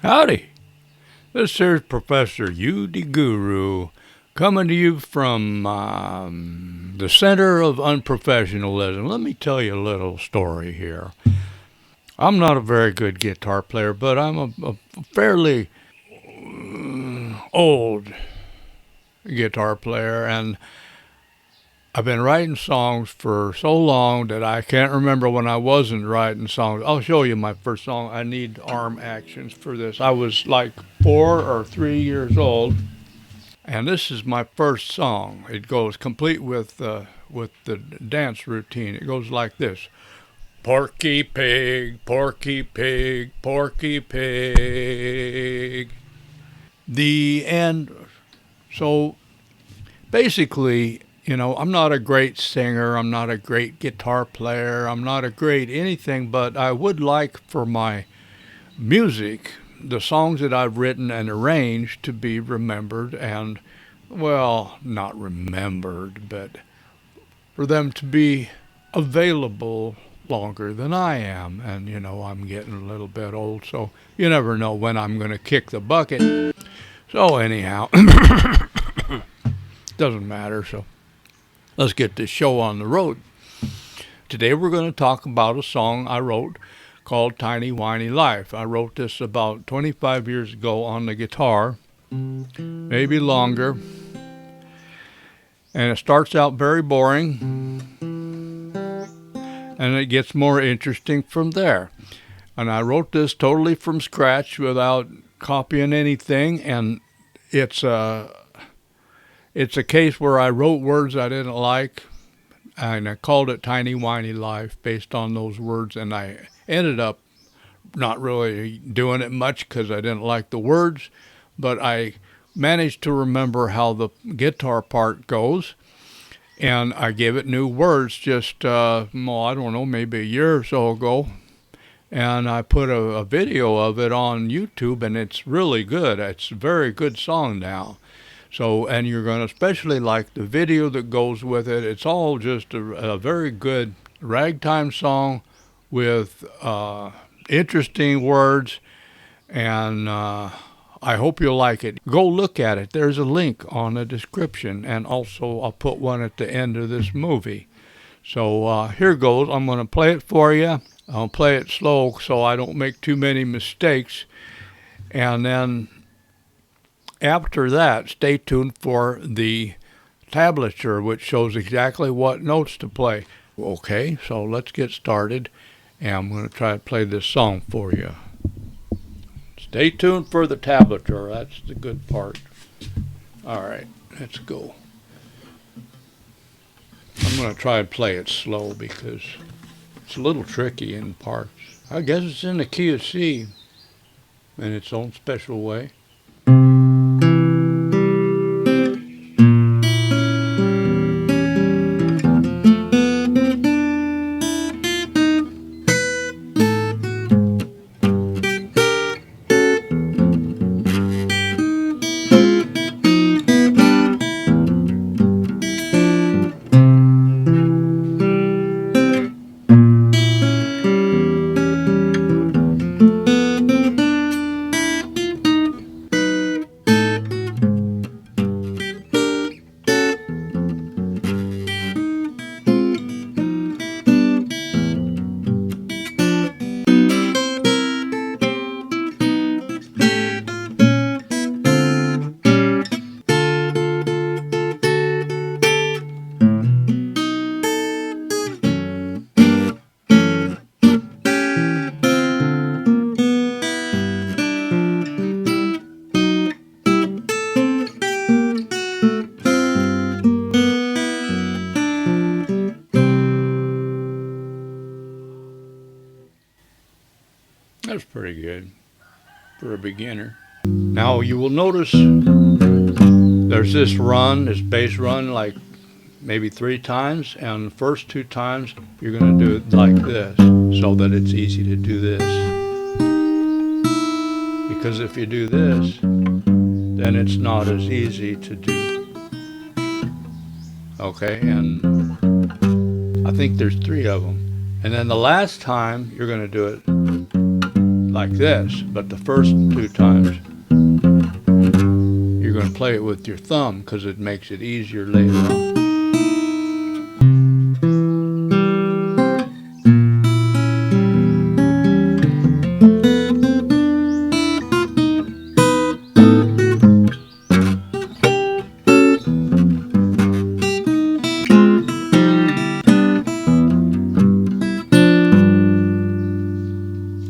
Howdy, this here's Professor U the Guru coming to you from the center of unprofessionalism. Let me tell you a little story here. I'm not a very good guitar player, but I'm a fairly old guitar player, and I've been writing songs for so long that I can't remember when I wasn't writing songs. I'll show you my first song. I need arm actions for this. I was like 4 or 3 years old, and this is my first song. It goes complete with the dance routine. It goes like this. Porky pig, porky pig, porky pig. The end. So basically, you know, I'm not a great singer, I'm not a great guitar player, I'm not a great anything, but I would like for my music, the songs that I've written and arranged, to be remembered and, well, not remembered, but for them to be available longer than I am. And, you know, I'm getting a little bit old, so you never know when I'm going to kick the bucket. So anyhow, doesn't matter, so let's get this show on the road. Today we're going to talk about a song I wrote called Tiny Whiny Life. I wrote this about 25 years ago on the guitar, maybe longer. And it starts out very boring, and it gets more interesting from there. And I wrote this totally from scratch without copying anything, and it's a case where I wrote words I didn't like, and I called it Tiny Whiny Life based on those words, and I ended up not really doing it much because I didn't like the words, but I managed to remember how the guitar part goes, and I gave it new words just, I don't know, maybe a year or so ago, and I put a video of it on YouTube, and it's really good. It's a very good song now. So, and you're going to especially like the video that goes with it. It's all just a very good ragtime song with interesting words, and I hope you'll like it. Go look at it. There's a link on the description, and also I'll put one at the end of this movie. So here goes. I'm going to play it for you. I'll play it slow so I don't make too many mistakes, and then after that, stay tuned for the tablature, which shows exactly what notes to play. Okay, so let's get started, and I'm going to try to play this song for you. Stay tuned for the tablature. That's the good part. All right, let's go. I'm going to try and play it slow because it's a little tricky in parts. I guess it's in the key of C in its own special way. That's pretty good for a beginner. Now you will notice there's this run, this bass run, like maybe 3 times, and the first 2 times you're going to do it like this so that it's easy to do this. Because if you do this, then it's not as easy to do. Okay, and I think there's 3 of them. And then the last time, you're going to do it like this, but the first 2 times, you're going to play it with your thumb because it makes it easier later on.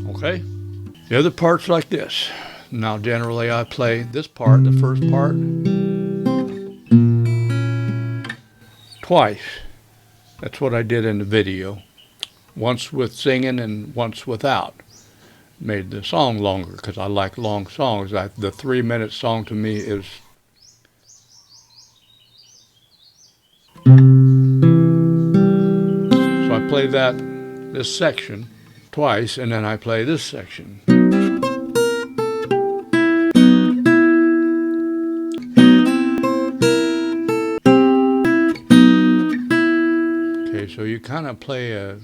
Okay? The other part's like this. Now generally I play this part, the first part, twice. That's what I did in the video. Once with singing and once without. Made the song longer because I like long songs. The 3-minute song to me is... So I play this section twice, and then I play this section. Okay, so you kind of play a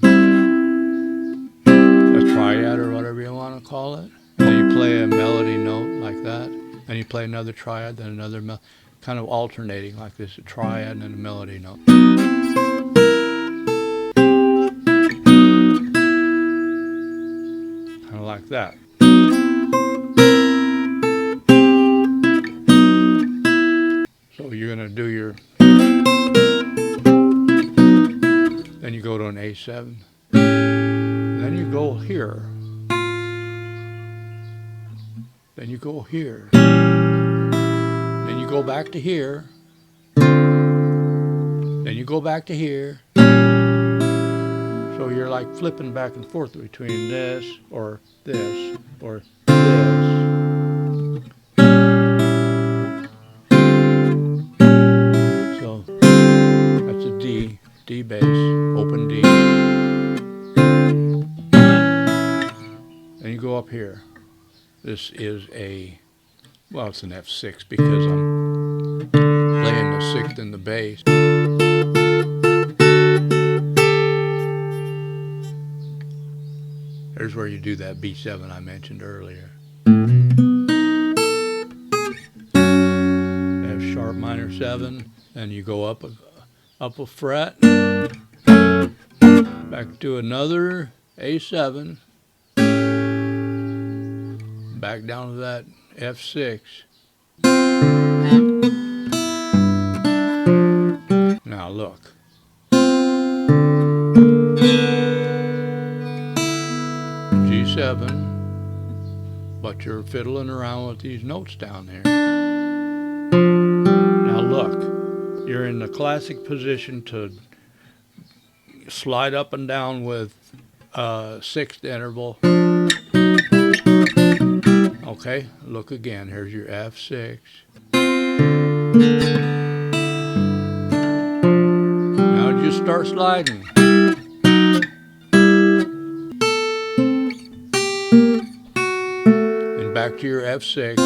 triad or whatever you want to call it. And then you play a melody note like that. And you play another triad, then another kind of alternating like this, a triad and then a melody note. Kind of like that. So you're going to do your... Then you go to an A7. Then you go here. Then you go here. Then you go back to here. Then you go back to here. So you're like flipping back and forth between this or this or this. So that's a D bass, open D. Then you go up here. This is it's an F6 because I'm playing the 6th in the bass. There's where you do that B7 I mentioned earlier. F sharp minor 7, and you go up a fret, back to another A7, back down to that F6. Now look. G7, but you're fiddling around with these notes down there. Now look, you're in the classic position to slide up and down with 6th interval. Okay, look again. Here's your F6. Now just start sliding. And back to your F6.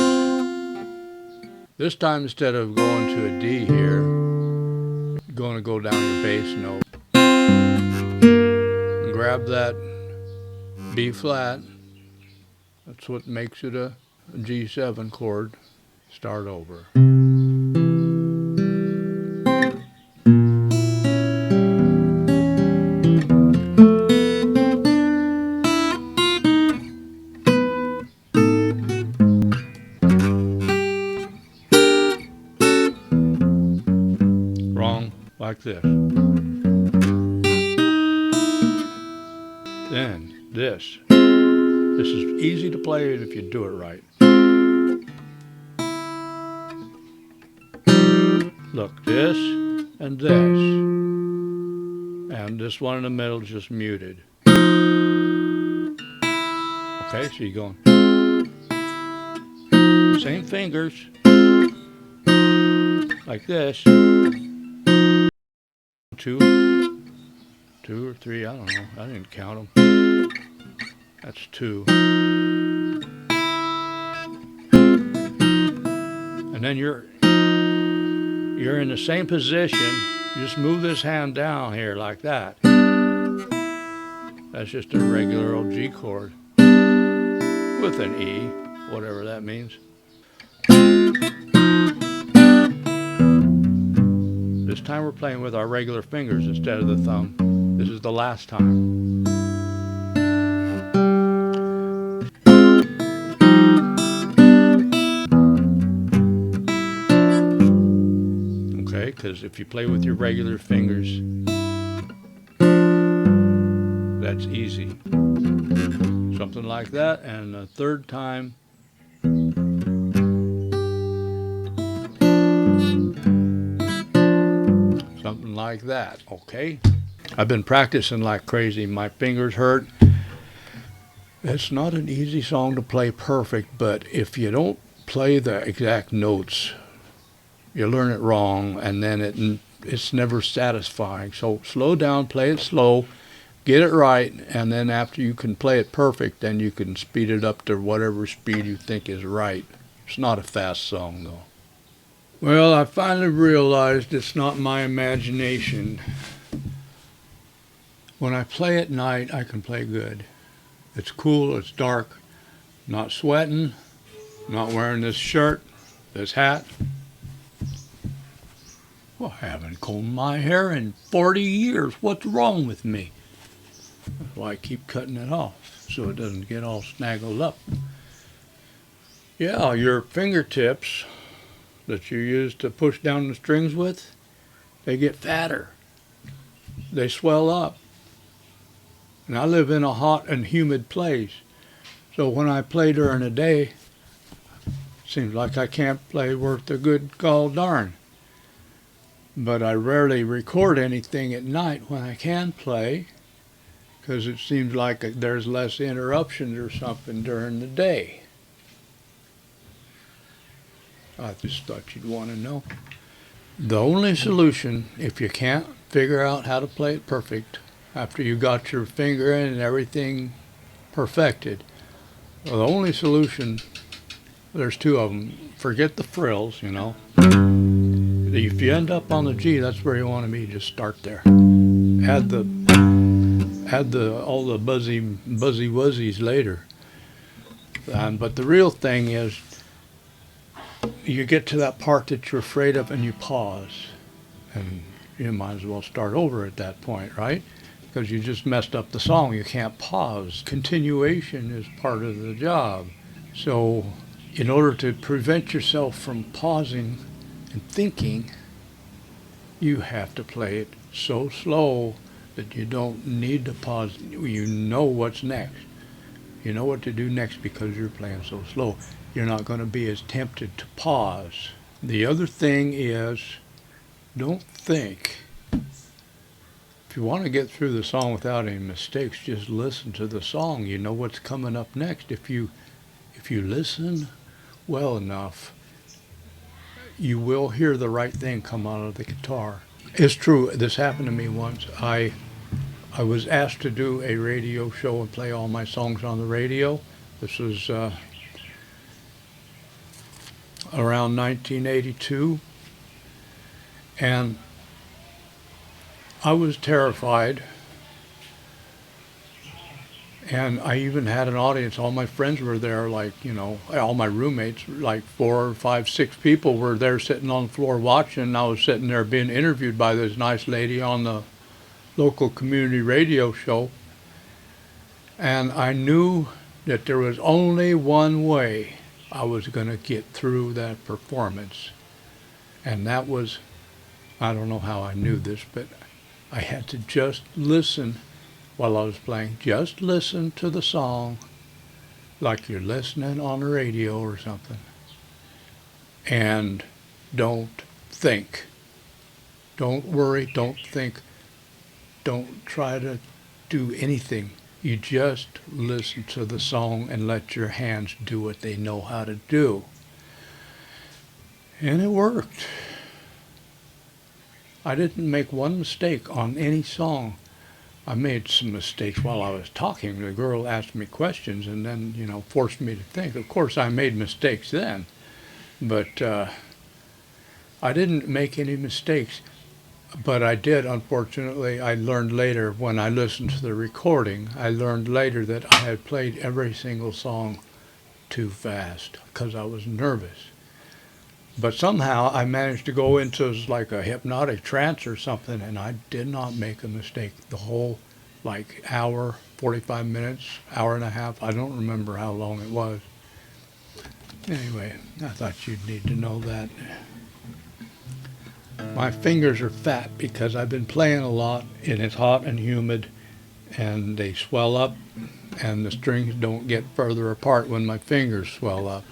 This time, instead of going to a D here, you're going to go down your bass note. And grab that B flat. That's what makes it a G7 chord. Start over. Wrong, like this. Then this. This is easy to play if you do it right. Look, this and this. And this one in the middle is just muted. Okay, so you're going. Same fingers. Like this. 2 or 3, I don't know. I didn't count them. That's 2. And then you're in the same position. You just move this hand down here like that. That's just a regular old G chord with an E, whatever that means. This time we're playing with our regular fingers instead of the thumb. This is the last time. Okay, because if you play with your regular fingers, that's easy. Something like that, and the third time, something like that, okay? I've been practicing like crazy. My fingers hurt. It's not an easy song to play perfect, but if you don't play the exact notes, you learn it wrong, and then it's never satisfying. So slow down, play it slow, get it right, and then after you can play it perfect, then you can speed it up to whatever speed you think is right. It's not a fast song, though. Well, I finally realized it's not my imagination. When I play at night, I can play good. It's cool, it's dark, not sweating, not wearing this shirt, this hat. Well, I haven't combed my hair in 40 years. What's wrong with me? That's why I keep cutting it off, so it doesn't get all snaggled up. Yeah, your fingertips that you use to push down the strings with, they get fatter. They swell up. And I live in a hot and humid place, so when I play during the day, it seems like I can't play worth a good gall darn. But I rarely record anything at night when I can play, because it seems like there's less interruptions or something during the day. I just thought you'd want to know. The only solution, if you can't figure out how to play it perfect, after you got your finger in and everything perfected, well, the only solution, there's two of them. Forget the frills, you know. If you end up on the G, that's where you want to be. Just start there. Add all the buzzy wuzzies later. But the real thing is, you get to that part that you're afraid of and you pause, and you might as well start over at that point, right? Because you just messed up the song. You can't pause. Continuation is part of the job. So in order to prevent yourself from pausing and thinking, you have to play it so slow that you don't need to pause. You know what's next. You know what to do next because you're playing so slow. You're not going to be as tempted to pause. The other thing is, don't think. If you want to get through the song without any mistakes, just listen to the song. You know what's coming up next. If you listen well enough, you will hear the right thing come out of the guitar. It's true. This happened to me once. I was asked to do a radio show and play all my songs on the radio. This was around 1982. And I was terrified. And I even had an audience. All my friends were there, like, you know, all my roommates, like 4, 5, 6 people were there sitting on the floor watching. And I was sitting there being interviewed by this nice lady on the local community radio show. And I knew that there was only one way I was going to get through that performance. And that was, I don't know how I knew this, but I had to just listen while I was playing. Just listen to the song like you're listening on the radio or something. And don't think. Don't worry, don't think. Don't try to do anything. You just listen to the song and let your hands do what they know how to do. And it worked. I didn't make one mistake on any song. I made some mistakes while I was talking. The girl asked me questions and then, you know, forced me to think. Of course, I made mistakes then. But I didn't make any mistakes, but I did, unfortunately. I learned later when I listened to the recording, I learned later that I had played every single song too fast because I was nervous. But somehow I managed to go into like a hypnotic trance or something, and I did not make a mistake the whole like hour, 45 minutes, hour and a half. I don't remember how long it was. Anyway, I thought you'd need to know that. My fingers are fat because I've been playing a lot and it's hot and humid and they swell up and the strings don't get further apart when my fingers swell up.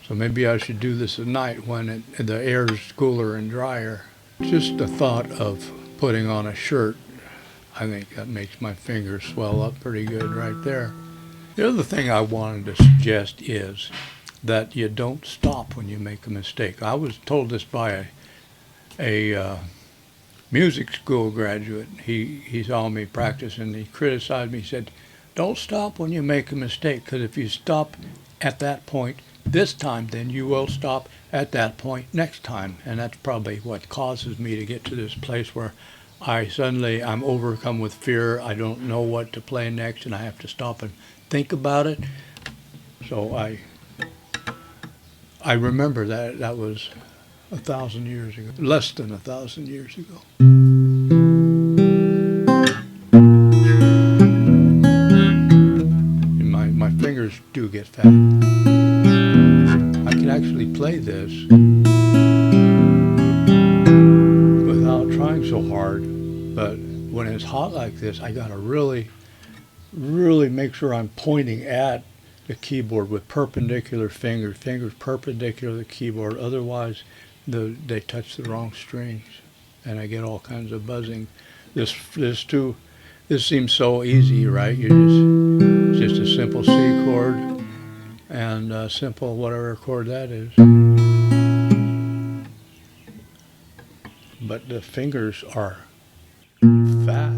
So maybe I should do this at night when the air is cooler and drier. Just the thought of putting on a shirt, I think that makes my fingers swell up pretty good right there. The other thing I wanted to suggest is that you don't stop when you make a mistake. I was told this by a music school graduate. He saw me practice and he criticized me. He said, don't stop when you make a mistake, because if you stop at that point this time, then you will stop at that point next time. And that's probably what causes me to get to this place where I'm overcome with fear. I don't know what to play next and I have to stop and think about it. So I remember that was 1,000 years ago, less than 1,000 years ago. My fingers do get fat. I can actually play this without trying so hard, but when it's hot like this, I gotta really make sure I'm pointing at the keyboard with perpendicular fingers perpendicular to the keyboard. Otherwise, they touch the wrong strings, and I get all kinds of buzzing. This seems so easy, right? It's just a simple C chord and a simple whatever chord that is. But the fingers are fat.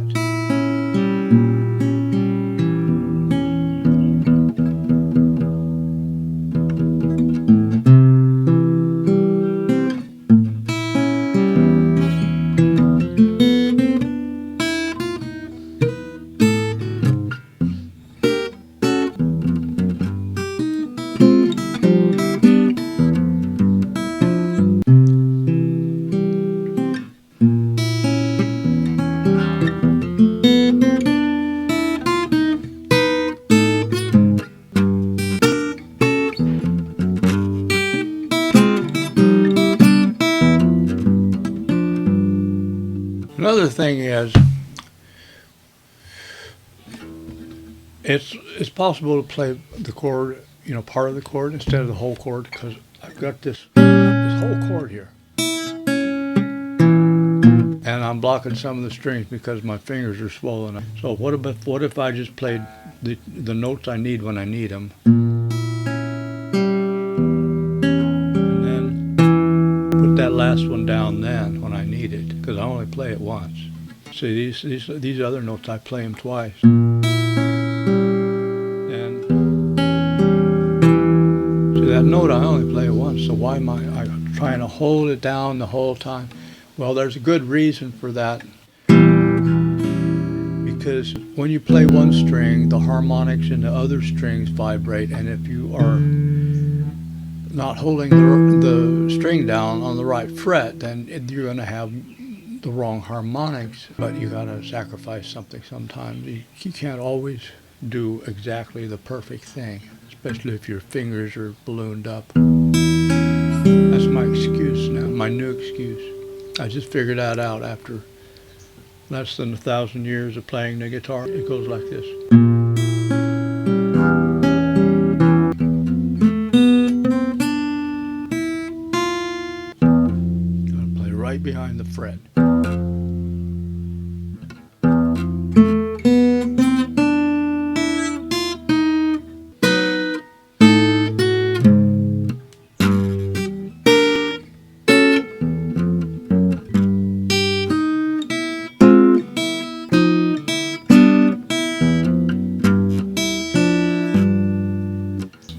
Another thing is, it's possible to play the chord, part of the chord instead of the whole chord, because I've got this whole chord here, and I'm blocking some of the strings because my fingers are swollen up. So what if I just played the notes I need when I need them, and then put that last one down then when I need it, because I only play it once. See, these other notes, I play them twice. And see, that note I only play it once, so why am I trying to hold it down the whole time? Well, there's a good reason for that. Because when you play one string, the harmonics in the other strings vibrate, and if you are not holding the string down on the right fret, then you're going to have the wrong harmonics. But you got to sacrifice something sometimes. You can't always do exactly the perfect thing, especially if your fingers are ballooned up. That's my excuse now, my new excuse. I just figured that out after less than 1,000 years of playing the guitar. It goes like this. Gotta play right behind the fret.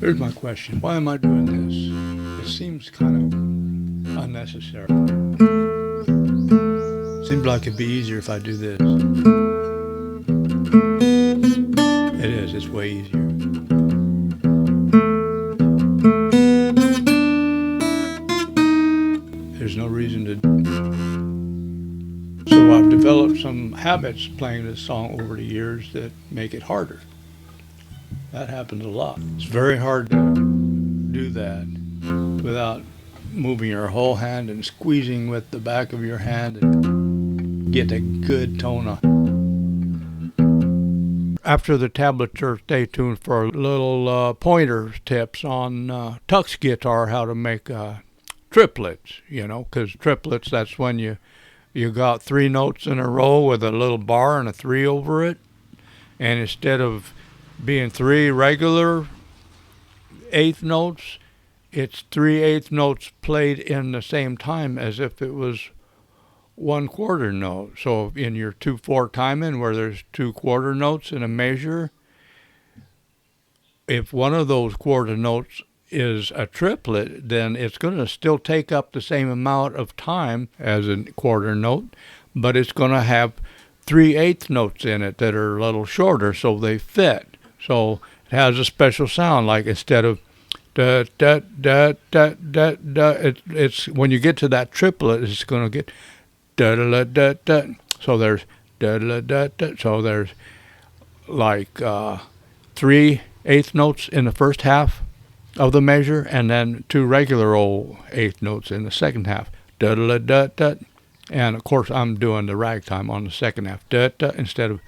Here's my question. Why am I doing this? It seems kind of unnecessary. Seems like it'd be easier if I do this. It is, it's way easier. There's no reason to. So I've developed some habits playing this song over the years that make it harder. That happens a lot. It's very hard to do that without moving your whole hand and squeezing with the back of your hand and get a good tone on. After the tablature, stay tuned for little pointer tips on TuxGuitar, how to make triplets, because triplets, that's when you got 3 notes in a row with a little bar and a 3 over it. And instead of being 3 regular eighth notes, it's 3 eighth notes played in the same time as if it was 1 quarter note. So in your 2/4 timing, where there's 2 quarter notes in a measure, if one of those quarter notes is a triplet, then it's going to still take up the same amount of time as a quarter note, but it's going to have 3 eighth notes in it that are a little shorter, so they fit. So it has a special sound, like instead of da da da da da da, it's when you get to that triplet, it's going to get da da da da. So there's da da da da. So there's like 3 eighth notes in the first half of the measure, and then 2 regular old eighth notes in the second half. Da da da da. And of course, I'm doing the ragtime on the second half. Da da instead of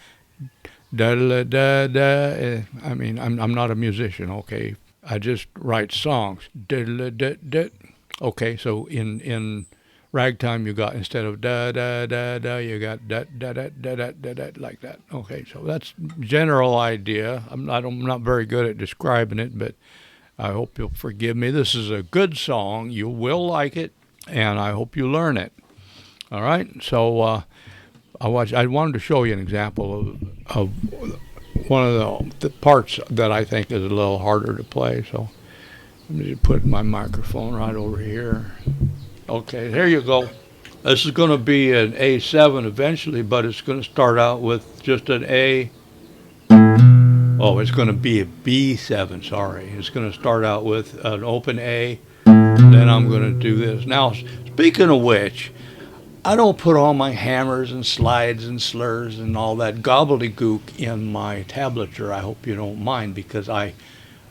da da da da. I mean, I'm not a musician, okay? I just write songs. Da da da da. Okay, so in ragtime, you got, instead of da da da da, you got da da da da da da da, like that. Okay, so that's general idea. I'm not very good at describing it, but I hope you'll forgive me. This is a good song. You will like it, and I hope you learn it. All right, so I wanted to show you an example of one of the parts that I think is a little harder to play. So let me just put my microphone right over here. Okay, here you go. This is going to be an A7 eventually, but it's going to start out with just an A. Oh, it's going to be a B7, sorry. It's going to start out with an open A, then I'm going to do this. Now, speaking of which, I don't put all my hammers and slides and slurs and all that gobbledygook in my tablature. I hope you don't mind, because I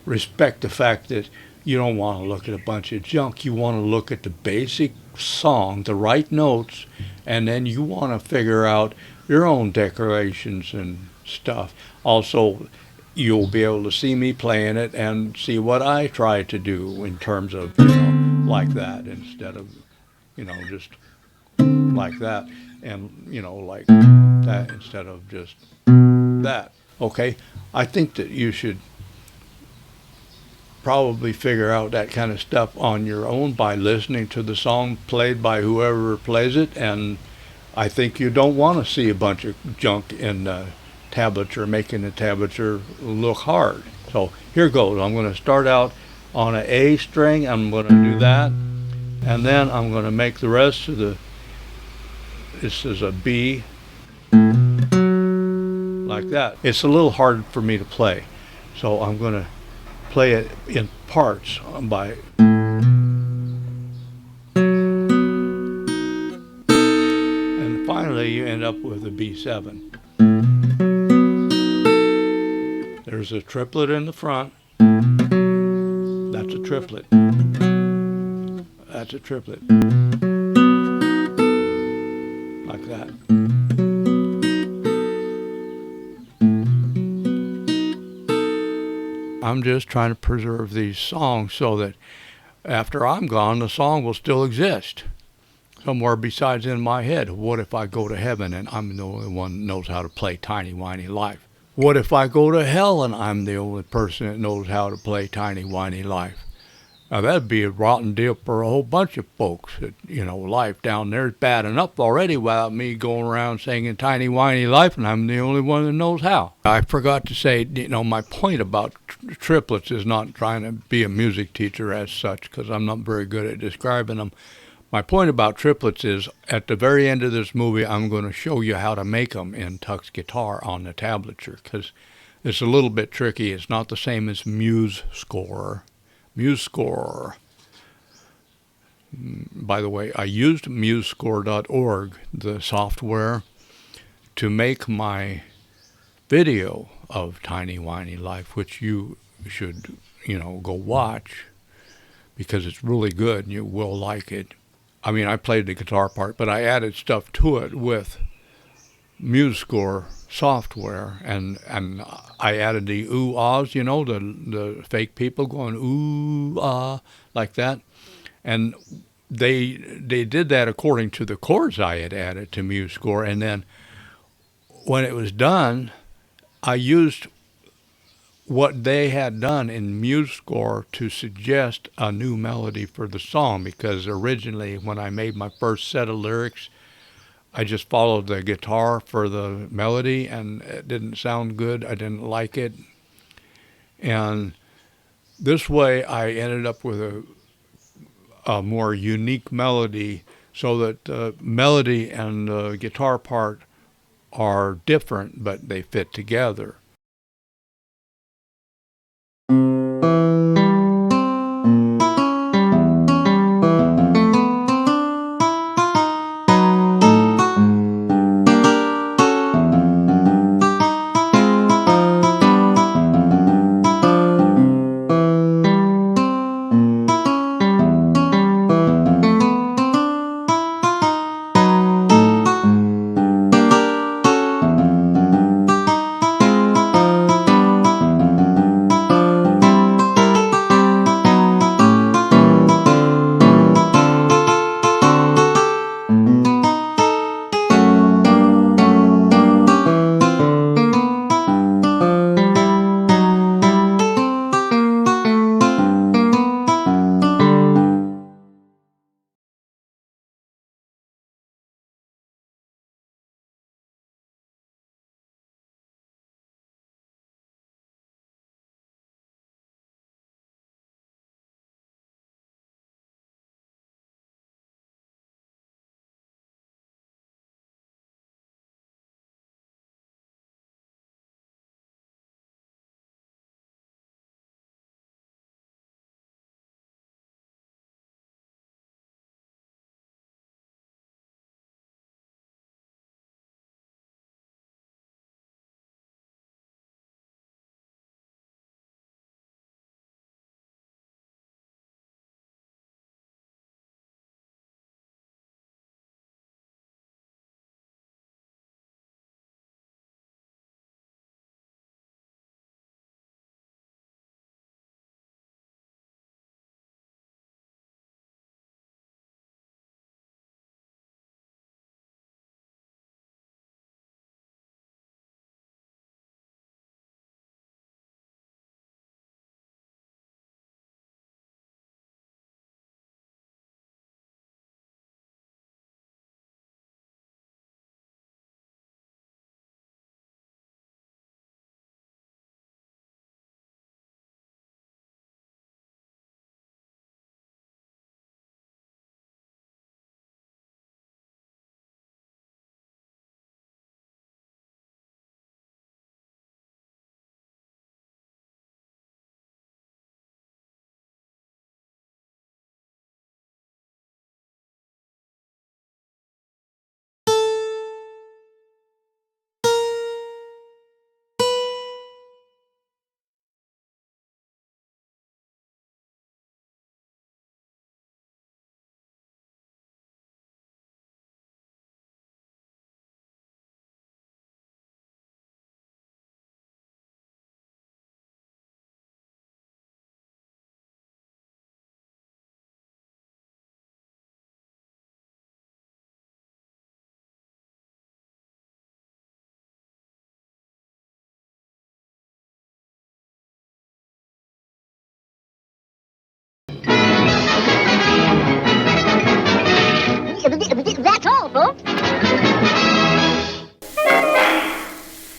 respect the fact that you don't want to look at a bunch of junk. You want to look at the basic song, the right notes, and then you want to figure out your own decorations and stuff. Also, you'll be able to see me playing it and see what I try to do in terms of, like that, instead of, just like that, and like that instead of just that. Okay, I think that you should probably figure out that kind of stuff on your own by listening to the song played by whoever plays it, and I think you don't want to see a bunch of junk in the tablature making the tablature look hard. So here goes. I'm going to start out on an A string. I'm going to do that, and then I'm going to make the rest of the, this is a B, like that. It's a little hard for me to play, so I'm going to play it in parts by, and finally you end up with a B7. There's a triplet in the front. That's a triplet. That's a triplet. Like that. I'm just trying to preserve these songs so that after I'm gone, the song will still exist somewhere besides in my head. What if I go to heaven and I'm the only one that knows how to play Tiny Whiny Life? What if I go to hell and I'm the only person that knows how to play Tiny Whiny Life? Now, that'd be a rotten deal for a whole bunch of folks. That, life down there is bad enough already without me going around singing Tiny Whiny Life, and I'm the only one that knows how. I forgot to say, my point about triplets is not trying to be a music teacher as such, because I'm not very good at describing them. My point about triplets is at the very end of this movie, I'm going to show you how to make them in TuxGuitar on the tablature because it's a little bit tricky. It's not the same as MuseScore. MuseScore. By the way, I used MuseScore.org, the software, to make my video of Tiny Whiny Life, which you should, go watch because it's really good and you will like it. I mean, I played the guitar part, but I added stuff to it with MuseScore software, and I added the ooh-ahs, the fake people going ooh-ah like that. And they did that according to the chords I had added to MuseScore, and then when it was done, I used what they had done in MuseScore to suggest a new melody for the song because originally when I made my first set of lyrics, I just followed the guitar for the melody and it didn't sound good. I didn't like it. And this way I ended up with a more unique melody so that the melody and the guitar part are different, but they fit together. That's all, folks.